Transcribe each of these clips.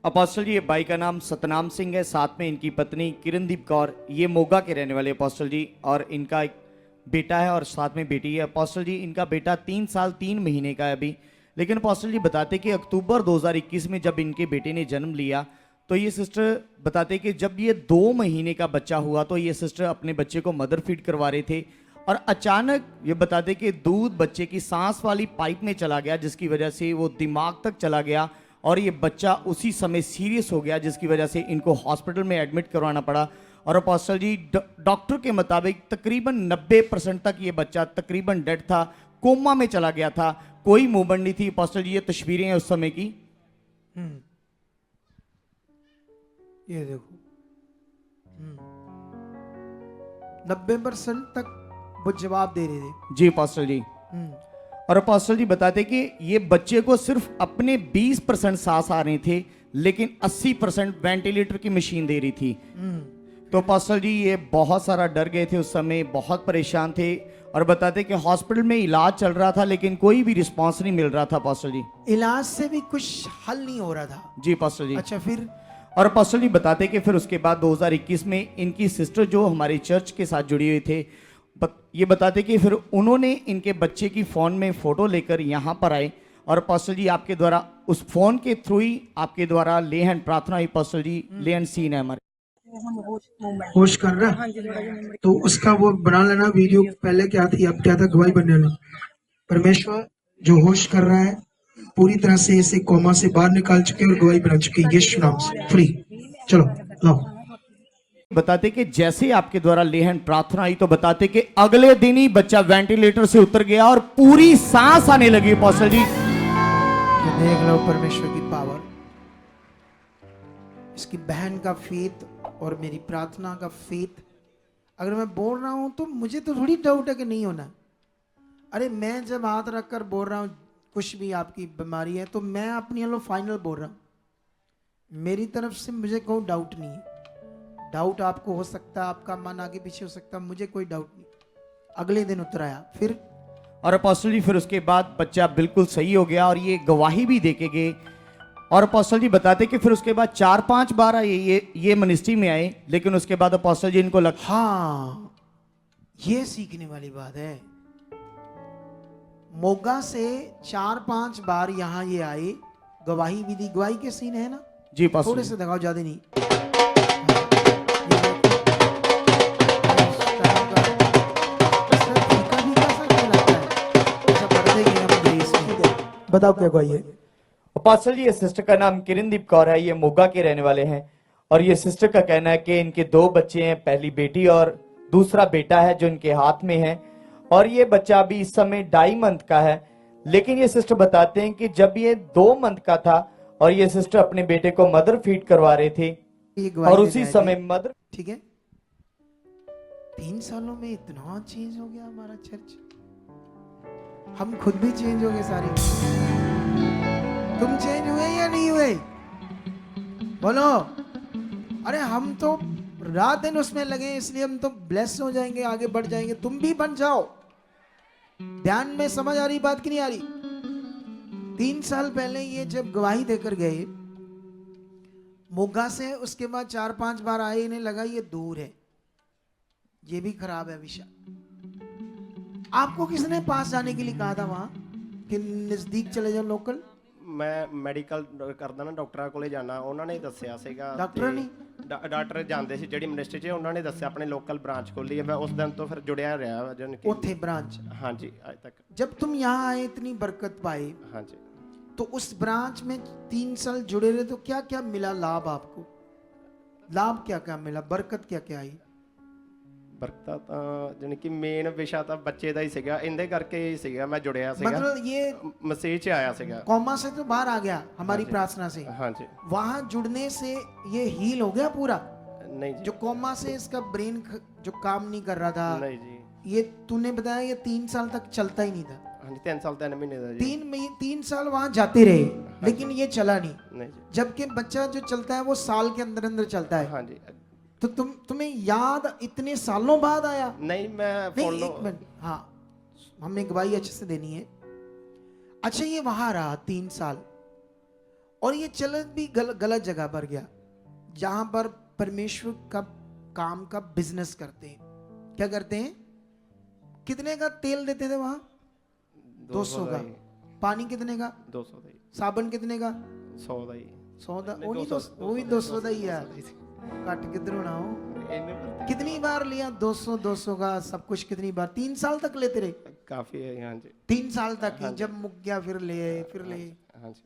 Apostle जी, ये भाई का नाम सतनाम सिंह है, साथ में इनकी पत्नी किरणदीप कौर, ये मोगा के रहने वाले अपोस्टल जी, और इनका एक बेटा है और साथ में बेटी है। अपोस्टल जी, इनका बेटा 3 साल 3 महीने का है अभी। लेकिन अपोस्टल जी बताते कि अक्टूबर 2021 में जब इनके बेटे ने जन्म लिया, तो ये सिस्टर बताते कि जब ये 2 महीने का बच्चा हुआ तो ये सिस्टर अपने बच्चे को मदर फीड करवा रहे थे, और अचानक ये बताते कि दूध बच्चे की सांस वाली पाइप में चला गया, जिसकी वजह से वो दिमाग तक चला गया और ये बच्चा उसी समय सीरियस हो गया, जिसकी वजह से इनको हॉस्पिटल में एडमिट करवाना पड़ा। और अपोस्टल जी, डॉक्टर के मुताबिक तकरीबन 90% तक ये बच्चा तकरीबन डेड था, कोमा में चला गया था, कोई मूवमेंट नहीं थी। अपोस्टल जी, ये तस्वीरें हैं उस समय की। ये देखो 90% तक वो जवाब दे रहे थे। जी अपोस्टल जी। और अपोस्टल जी बताते कि ये बच्चे को सिर्फ अपने 20% सांस आ रहे थे, लेकिन 80% वेंटिलेटर की मशीन दे रही थी। तो अपोस्टल जी, ये बहुत सारा डर गए थे उस समय, बहुत परेशान थे, और बताते कि हॉस्पिटल में इलाज चल रहा था लेकिन कोई भी रिस्पांस नहीं मिल रहा था अपोस्टल जी। इलाज से भी कुछ हल नहीं हो रहा था। जी अपोस्टल जी। अच्छा, फिर? और अपोस्टल जी बताते कि फिर उसके बाद 2021 में इनकी सिस्टर जो हमारे चर्च के साथ जुड़ी हुई थे, ये बताते कि फिर उन्होंने इनके बच्चे की फ़ोन में फ़ोटो लेकर यहाँ पर आए, और अपोस्टल जी आपके द्वारा उस फ़ोन के थ्रू ही आपके द्वारा ले हैंड प्रार्थना हुई। अपोस्टल जी, ले हैंड सीन है हमारे। होश कर रहा, तो उसका वो बना लेना वीडियो। पहले क्या थी, अब क्या था, गवाही बनने वाला। परमेश्वर जो होश कर रहा है, पूरी तरह से इसे कोमा से बाहर निकाल चुके और गवाही बना चुके, यीशु नाम से फ्री। चलो लाओ। बताते कि जैसे ही आपके द्वारा ले हैंड प्रार्थना आई, तो बताते कि अगले दिन ही बच्चा वेंटिलेटर से उतर गया और पूरी सांस आने लगी। अपोस्टल जी, देख लो परमेश्वर की पावर, इसकी बहन का फेथ और मेरी प्रार्थना का फेथ। अगर मैं बोल रहा हूं तो मुझे तो थोड़ी डाउट है कि नहीं होना। अरे मैं जब हाथ रखकर बोल रहा हूं कुछ भी आपकी बीमारी है, तो मैं अपनी लो फाइनल बोल रहा हूं। मेरी तरफ से मुझे कोई डाउट नहीं है। डाउट आपको हो सकता है, आपका मन आगे पीछे हो सकता है, मुझे कोई डाउट नहीं। अगले दिन उतर आया। फिर? और अपोस्टल जी, फिर उसके बाद बच्चा बिल्कुल सही हो गया और ये गवाही भी देके गए। और अपोस्टल जी बताते कि फिर उसके बाद 4-5 बार ये मिनिस्ट्री में आए, लेकिन उसके बाद अपोस्टल जी इनको लगा, हाँ, ये सीखने वाली बात है। मोगा से 4-5 बार यहाँ ये आए, गवाही भी दी। गवाही के सीन है ना जी अपोस्टल थोड़े जी। से दिखाओ, ज्यादा नहीं। बताओ क्या गवाही है? अपोस्टल जी, ये सिस्टर का नाम किरणदीप कौर है, ये मोगा के रहने वाले हैं, और ये सिस्टर का कहना है कि इनके 2 बच्चे हैं, पहली बेटी और दूसरा बेटा है जो इनके हाथ में है, और ये बच्चा अभी इस समय 2.5 मंथ का है। लेकिन ये सिस्टर बताते हैं कि जब ये 2 मंथ का था और ये सिस्टर अपने बेटे को मदर फीड करवा रहे थे, और उसी समय मदर, ठीक है, 3 सालों में इतना चेंज हो गया हमारा चर्च। हम खुद भी चेंज हो गए सारे। तुम चेंज हुए या नहीं हुए? बोलो। अरे हम तो रात दिन उसमें लगे, इसलिए हम तो ब्लेस हो जाएंगे, आगे बढ़ जाएंगे। तुम भी बन जाओ। ध्यान में समझ आ रही बात कि नहीं आ रही? 3 साल पहले ये जब गवाही देकर गए मोगा से, उसके बाद 4-5 बार आए, इन्हें लगा ये दूर है, ये भी खराब है विषय। आपको किसने पास जाने के लिए कहा था वहां कि नजदीक चले जाओ, लोकल? मैं ਮੈਡੀਕਲ ਕਰਦਾ ਨਾ, ਡਾਕਟਰਾਂ ਕੋਲੇ ਜਾਣਾ, ਉਹਨਾਂ ਨੇ ਦੱਸਿਆ ਸੀਗਾ। ਡਾਕਟਰ ਨੇ? ਡਾਕਟਰ ਜਾਂਦੇ ਸੀ ਜਿਹੜੀ ਮਿਨਿਸਟਰੀ 'ਚ, ਉਹਨਾਂ ਨੇ ਦੱਸਿਆ ਆਪਣੇ ਲੋਕਲ ਬ੍ਰਾਂਚ ਖੋਲੀ ਹੈ। ਮੈਂ ਉਸ ਦਿਨ ਤੋਂ ਫਿਰ ਜੁੜਿਆ ਰਿਹਾ ਜਨ ਕਿ उथे ब्रांच। ਹਾਂਜੀ ਅੱਜ ਤੱਕ। जब तुम यहाँ आए, इतनी बरकत पाए, ਹਾਂਜੀ तो उस ब्रांच में 3 साल जुड़े रहे, तो क्या क्या मिला लाभ आपको? लाभ क्या क्या मिला, बरकत क्या क्या आई? ਬਰਕਤਾਂ ਤਾਂ ਜਾਣੀ ਕਿ ਮੇਨ ਵਿਸ਼ਾ ਤਾਂ ਬੱਚੇ ਦਾ ਹੀ ਸੀਗਾ, ਇਹਦੇ ਕਰਕੇ ਹੀ ਸੀਗਾ ਮੈਂ ਜੁੜਿਆ ਸੀਗਾ। मतलब ये ਮਸੀਹ 'ਚ ਆਇਆ ਸੀਗਾ। कौमा से तो बाहर आ गया हमारी प्रार्थना से, ਹਾਂਜੀ वहां जुड़ने से ये हील हो गया पूरा। नहीं जी, जो कौमा से इसका ब्रेन जो काम नहीं कर रहा था, नहीं जी। ये तूने बताया ये 3 साल तक चलता ही नहीं था। ਹਾਂਜੀ 3 साल 3 महीने ਦਾ जी। 3 साल वहां जाते रहे, लेकिन ये चला नहीं। नहीं जी। जबकि बच्चा जो चलता है वो साल के अंदर अंदर चलता है। ਹਾਂਜੀ तो तुम्हें याद इतने सालों बाद आया? नहीं मैं नहीं, फॉलो। एक मिनट, हाँ, हमने गवाही अच्छे से देनी है। अच्छा, ये वहां रहा 3 साल, और ये चलन भी गलत जगह पर गया, जहां पर परमेश्वर का काम का बिजनेस करते हैं। क्या करते हैं? कितने का तेल देते थे वहां? 200 का। पानी कितने का? 200 ਦਾ ਹੀ, साबन कितने का? 100 ਦਾ ਹੀ। 100 का। वो नहीं, वो भी 200 का ही है, कट किधरों ना हो। कितनी बार लिया 200 200 का सब कुछ? कितनी बार? 3 साल तक लेते रहे? ਕਾਫੀ ਹੈ ਹਾਂਜੀ 3 साल तक ही। जब मुक गया फिर ले आए, फिर ले आए। ਹਾਂਜੀ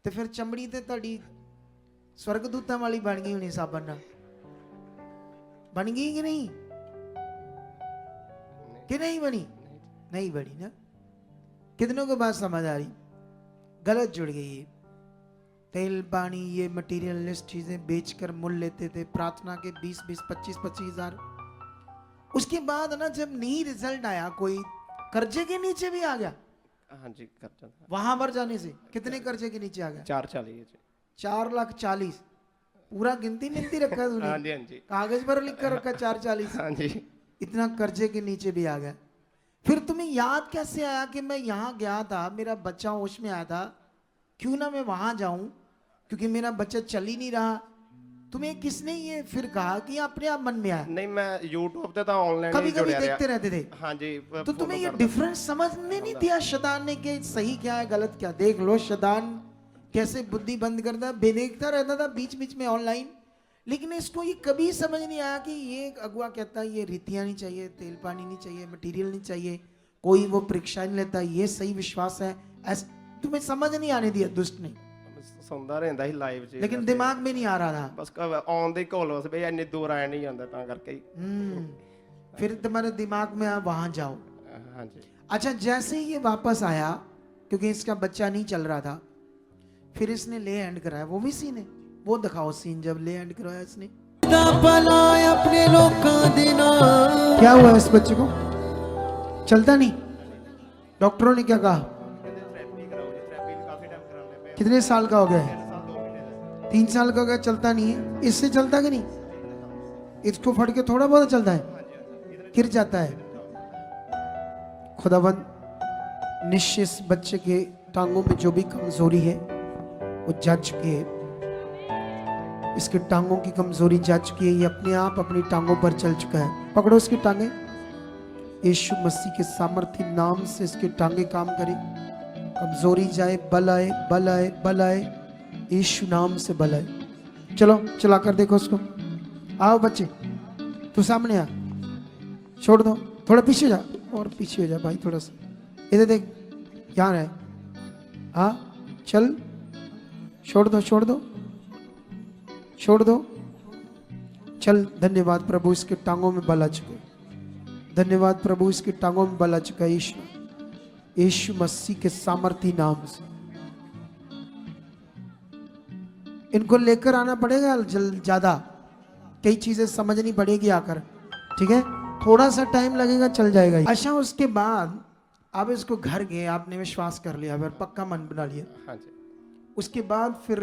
ਤੇ ਫਿਰ ਚਮੜੀ ਤੇ ਤੁਹਾਡੀ स्वर्गदूतां वाली बन गई होनी साबन ਨਾਲ, बन गई कि नहीं? कि नहीं बनी? नहीं बनी ना। कितनों को बात समझ आ रही? गलत जुड़ गई है। तेल पानी ये मटीरियलिस्ट चीजें बेचकर मूल लेते थे, प्रार्थना के 20-20 25-25 हजार। उसके बाद ना जब नहीं रिजल्ट आया, कोई कर्जे के नीचे भी आ गया। ਹਾਂਜੀ ਖਰਚਾ वहां पर जाने से कितने कर्जे के नीचे आ गया? 440 ਹੈ ਜੀ 4,40,000। पूरा गिनती मिनती रखा है तूने? ਹਾਂਜੀ ਹਾਂਜੀ कागज पर लिख कर रखा 4,40,000। ਹਾਂਜੀ इतना कर्जे के नीचे भी आ गया। फिर तुम्हें याद कैसे आया कि मैं यहाँ गया था, मेरा बच्चा होश में आया था, क्यों ना मैं वहां जाऊं, क्योंकि मेरा बच्चा चल ही नहीं रहा। तुम्हें किसने ये फिर कहा कि अपने आप मन में आया? ਨਹੀਂ ਮੈਂ YouTube ਤੇ ਤਾਂ ਆਨਲਾਈਨ कभी ਹੀ कभी ਜੁੜਿਆ ਰਿਹਾ देखते रहते थे, ਹਾਂਜੀ तो तुम्हें ये डिफरेंस समझने नहीं दिया शैतान ने कि सही क्या है गलत क्या? देख लो शैतान कैसे बुद्धि बंद करता, बेदेखता रहता था बीच बीच में ऑनलाइन। लेकिन इसको ये कभी समझ नहीं आया कि ये अगुआ कहता है ये रीतियां नहीं चाहिए, तेल पानी नहीं चाहिए, मटेरियल नहीं चाहिए, कोई वो परीक्षा नहीं लेता, ये सही विश्वास है। ऐसा तुम्हें समझ नहीं आने दिया दुष्ट ने, ਸੁਣਦਾ ਰਹਿੰਦਾ ਸੀ ਲਾਈਵ 'ਚ लेकिन दिमाग में नहीं आ रहा था। ਬਸ ਆਨ ਦੇ ਕੋਲ ਉਸ ਬਈ ਇੰਨੀ ਦੂਰ ਆਇਆ ਨਹੀਂ ਜਾਂਦਾ ਤਾਂ ਕਰਕੇ ਹੀ फिर तुम्हारे दिमाग में आया वहां जाओ। ਹਾਂਜੀ अच्छा, जैसे ही ये वापस आया, क्योंकि इसका बच्चा नहीं चल रहा था, फिर इसने ले एंड कराया। वो भी सीन है, वो दिखाओ सीन जब ले एंड करवाया इसने। क्या हुआ इस बच्चे को? चलता नहीं? डॉक्टरों ने क्या कहा? कितने साल का हो गया है? 3 साल का हो गया, चलता नहीं है। इससे चलता कि नहीं? इसको फट के थोड़ा बहुत चलता है, गिर जाता है। खुदावंद निश्चय इस बच्चे के टांगों में जो भी कमजोरी है वो जा चुकी है। इसके टांगों की कमजोरी जा चुकी है। ये अपने आप अपनी टांगों पर चल चुका है। पकड़ो इसकी टांगे। यीशु मसीह के सामर्थ्य नाम से इसके टांगे काम करें। कमजोरी जाए, बल आए, बल आए, बल आए। यीशु नाम से बल आए। चलो चला कर देखो उसको। आओ बच्चे, तू सामने आ। छोड़ दो, थोड़ा पीछे जा, और पीछे हो जा भाई थोड़ा सा। इधर देख, यहाँ रहे। हाँ चल, छोड़ दो, छोड़ दो, छोड़ दो, चल। धन्यवाद प्रभु, इसके टांगों में बल आ चुके। धन्यवाद प्रभु, इसके टांगों में बल आ चुका है। यीशु मसीह के सामर्थी नाम से इनको लेकर आना पड़ेगा ज्यादा। कई चीजें समझनी पड़ेगी आकर, ठीक है? थोड़ा सा टाइम लगेगा, चल जाएगा। अच्छा, उसके बाद आप इसको घर गए, आपने विश्वास कर लिया, फिर पक्का मन बना लिया। ਹਾਂਜੀ उसके बाद फिर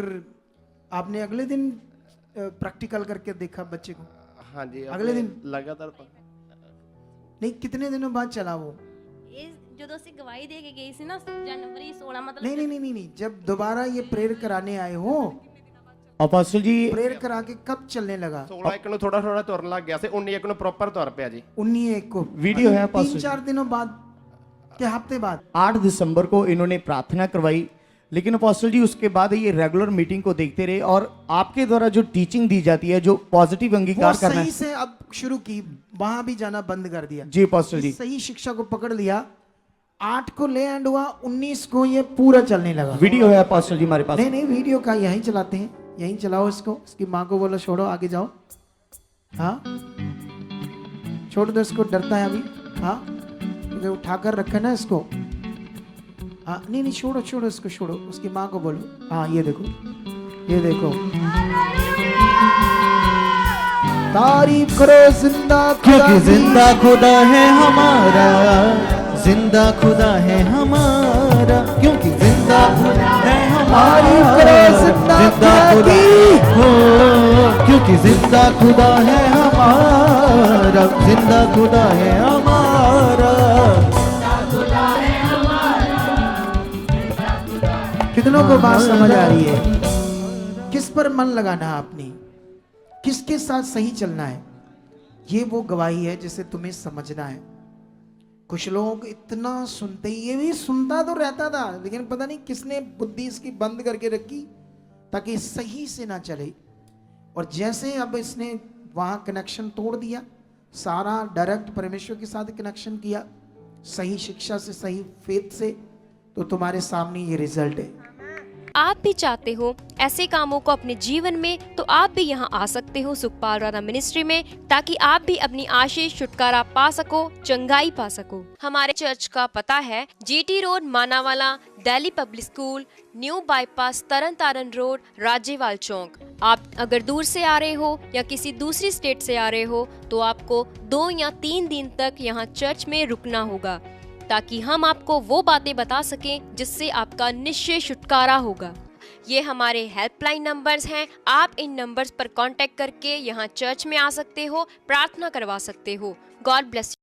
आपने अगले दिन प्रैक्टिकल करके देखा बच्चे को? ਹਾਂਜੀ ਅਗਲੇ ਦਿਨ? ਲਗਾਤਾਰ नहीं, कितने दिनों बाद चला वो? ਇਹ ਜਦੋਂ ਅਸੀਂ ਗਵਾਹੀ ਦੇ ਕੇ ਗਏ ਸੀ ਨਾ ਜਨਵਰੀ 16 ਮਤਲਬ नहीं नहीं नहीं नहीं नहीं, जब दोबारा ये प्रेयर कराने आए हो, अपोस्टल जी प्रेयर करा के कब चलने लगा? 16 ਇੱਕ ਨੂੰ ਥੋੜਾ ਥੋੜਾ ਤੁਰਨ ਲੱਗ ਗਿਆ ਸੀ 19 ਇੱਕ ਨੂੰ ਪ੍ਰੋਪਰ ਤੁਰ ਪਿਆ ਜੀ 19 को वीडियो है 3-4 दिनों बाद के हफ्ते बाद? 8 दिसंबर को इन्होंने प्रार्थना करवाई, लेकिन अपोस्टल जी उसके बाद ये रेगुलर मीटिंग को देखते रहे और आपके द्वारा जो टीचिंग दी जाती है, जो पॉजिटिव वो अंगीकार करना सही है। से अब शुरू की, वहां भी जाना बंद कर दिया। जी अपोस्टल जी, सही शिक्षा को पकड़ लिया। 8 को ले एंड हुआ, 19 को ये पूरा चलने लगा। वीडियो है अपोस्टल जी हमारे पास। नहीं नहीं, वीडियो का यहीं चलाते हैं, यहीं चलाओ इसको। इसकी माँ को बोलो छोड़ो, आगे जाओ। हाँ छोड़ दो इसको, डरता है अभी। हाँ क्योंकि उठाकर रखा ना इसको। हाँ नहीं नहीं, छोड़ो छोड़ो इसको, छोड़ो। उसकी माँ को बोलो। हाँ ये देखो, ये देखो। तारीफ करो जिंदा क्योंकि जिंदा खुदा है हमारा, जिंदा खुदा है हमारा, क्योंकि जिंदा खुदा है हमारा, जिंदा खुदा हो, क्योंकि जिंदा खुदा है हमारा, जिंदा खुदा है हमारा। कितनों को बात समझ आ रही है? मन लगाना है अपनी, किसके साथ सही चलना है, ये वो गवाही है जिसे तुम्हें समझना है। कुछ लोग इतना सुनते ही, ये भी सुनता तो रहता था लेकिन पता नहीं किसने बुद्धि इसकी बंद करके रखी ताकि सही से ना चले। और जैसे अब इसने वहां कनेक्शन तोड़ दिया, सारा डायरेक्ट परमेश्वर के साथ कनेक्शन किया, सही शिक्षा से, सही फेथ से, तो तुम्हारे सामने ये रिजल्ट है। आप भी चाहते हो ऐसे कामों को अपने जीवन में, तो आप भी यहाँ आ सकते हो सुखपाल राणा मिनिस्ट्री में, ताकि आप भी अपनी आशीष छुटकारा पा सको, चंगाई पा सको। हमारे चर्च का पता है GT road, Manawala, Delhi public school, new bypass, Tarn Taran road, Rajyawal चौक। आप अगर दूर से आ रहे हो या किसी दूसरी स्टेट से आ रहे हो तो आपको 2 या 3 दिन तक यहाँ चर्च में रुकना होगा, ताकि हम आपको वो बातें बता सकें जिससे आपका निश्चय छुटकारा होगा। ये हमारे हेल्पलाइन नंबर्स हैं, आप इन नंबर्स पर कांटेक्ट करके यहाँ चर्च में आ सकते हो, प्रार्थना करवा सकते हो। God bless.